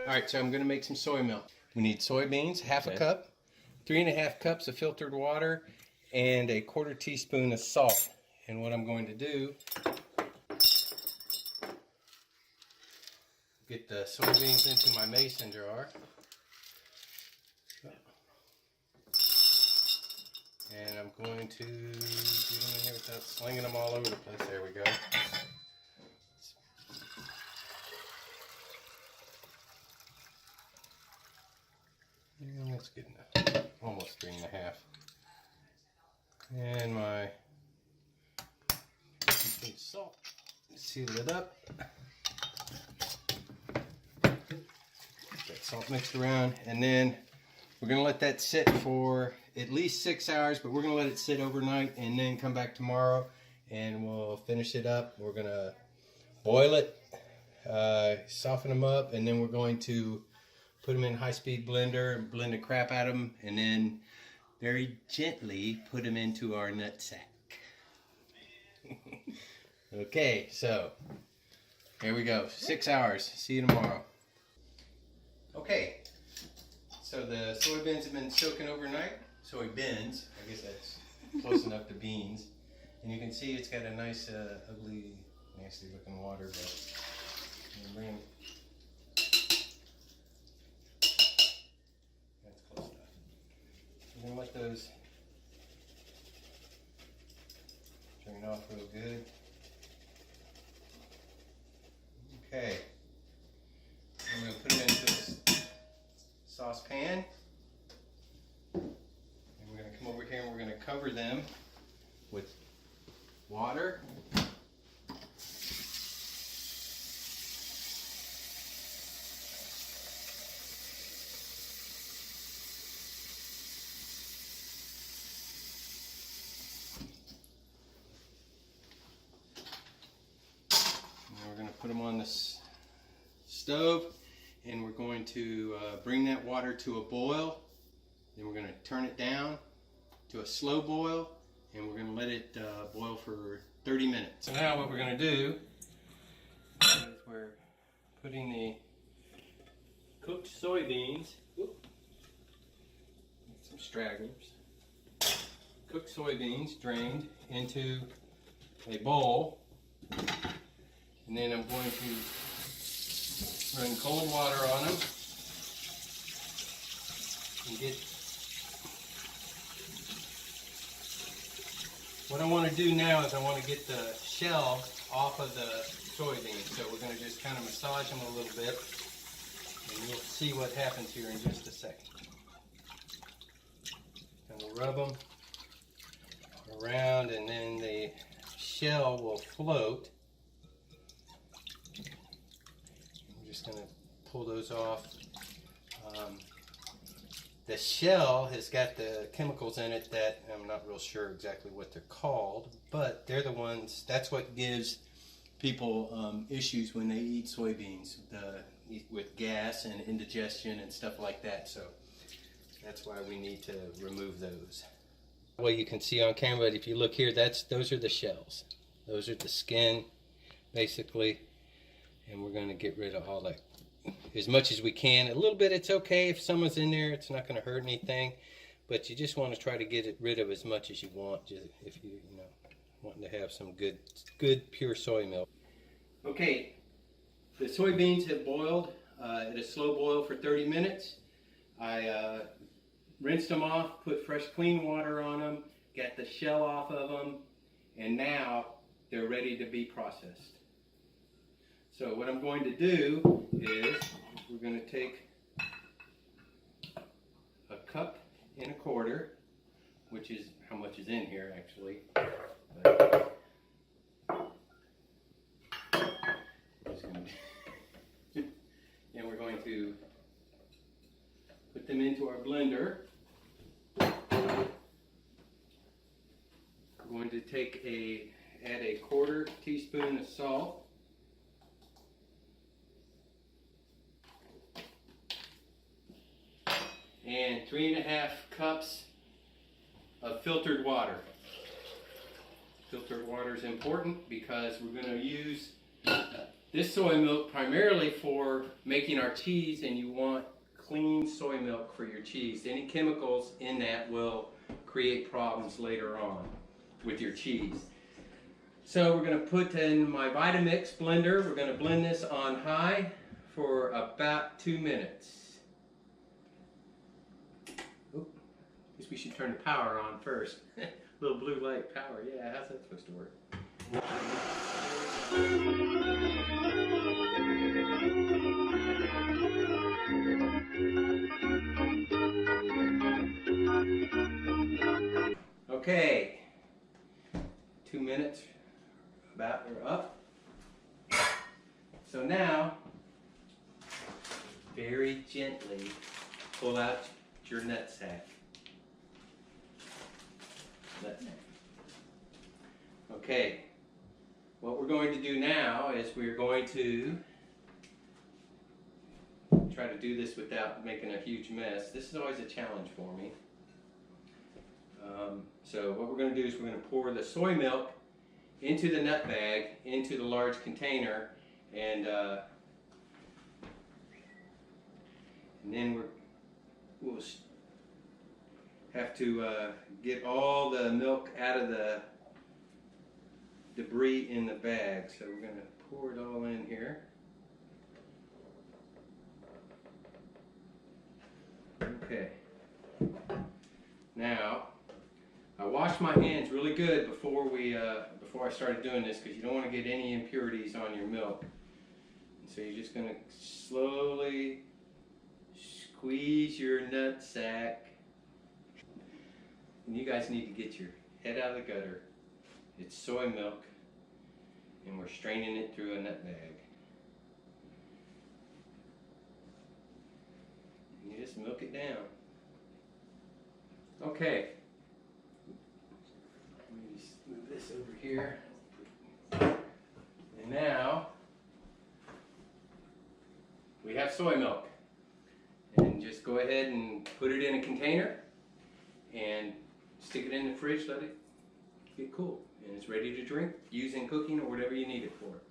Alright, so I'm going to make some soy milk. We need soybeans, half a cup, 3.5 cups of filtered water, and a 1/4 teaspoon of salt. And what I'm going to do, get the soybeans into my mason jar. And I'm going to get them in here without slinging them all over the place. There we go. And that's good enough. Almost 3.5. And my salt. Seal it up. Get that salt mixed around, and then we're going to let that sit for at least 6 hours, but we're going to let it sit overnight and then come back tomorrow and we'll finish it up. We're going to boil it, soften them up, and then we're going to put them in a high-speed blender and blend the crap out of them, and then very gently put them into our nut sack. Okay, so here we go. 6 hours. See you tomorrow. Okay, so the soybeans have been soaking overnight. Soybeans, I guess that's close enough to beans. And you can see it's got a nice, ugly, nasty looking water, but I'm bring them. That's close enough. We're gonna let those drain off real good. Okay, I'm going to put it into this saucepan, and we're going to come over here and we're going to cover them with water. Put them on the stove, and we're going to bring that water to a boil. Then we're going to turn it down to a slow boil, and we're going to let it boil for 30 minutes. So now what we're going to do is we're putting the cooked soybeans, some stragglers, cooked soybeans drained into a bowl. And then I'm going to run cold water on them and get. What I want to do now is I want to get the shell off of the soybeans. So we're going to just kind of massage them a little bit, and you'll see what happens here in just a second. And we'll rub them around, and then the shell will float. Going to pull those off. The shell has got the chemicals in it that I'm not real sure exactly what they're called, but they're the ones, that's what gives people issues when they eat soybeans, with gas and indigestion and stuff like that. So that's why we need to remove those. Well, you can see on camera, but if you look here, those are the shells. Those are the skin, basically. And we're going to get rid of all that as much as we can. A little bit, it's okay if someone's in there. It's not going to hurt anything. But you just want to try to get rid of as much as you want, if you wanting to have some good pure soy milk. Okay, the soybeans have boiled at a slow boil for 30 minutes. I rinsed them off, put fresh clean water on them, got the shell off of them, and now they're ready to be processed. So what I'm going to do is we're going to take a 1.25 cups, which is how much is in here actually. But and we're going to put them into our blender. We're going to add a 1/4 teaspoon of salt. And 3.5 cups of filtered water. Filtered water is important because we're going to use this soy milk primarily for making our cheese, and you want clean soy milk for your cheese. Any chemicals in that will create problems later on with your cheese. So we're going to put in my Vitamix blender. We're going to blend this on high for about 2 minutes. Oop, guess we should turn the power on first. Little blue light power. Yeah, how's that supposed to work? Okay, 2 minutes about are up. So now, very gently pull out your nut sack. Okay, what we're going to do now is we're going to try to do this without making a huge mess. This is always a challenge for me. So what we're going to do is we're going to pour the soy milk into the nut bag, into the large container, and then we'll have to get all the milk out of the debris in the bag. So we're going to pour it all in here. Okay. Now, I washed my hands really good before I started doing this, because you don't want to get any impurities on your milk. And so you're just going to slowly squeeze your nut sack. And you guys need to get your head out of the gutter. It's soy milk, and we're straining it through a nut bag. And you just milk it down. Okay. Let me just move this over here. And now we have soy milk. And just go ahead and put it in a container and stick it in the fridge, let it get cool. And it's ready to drink, use in cooking, or whatever you need it for.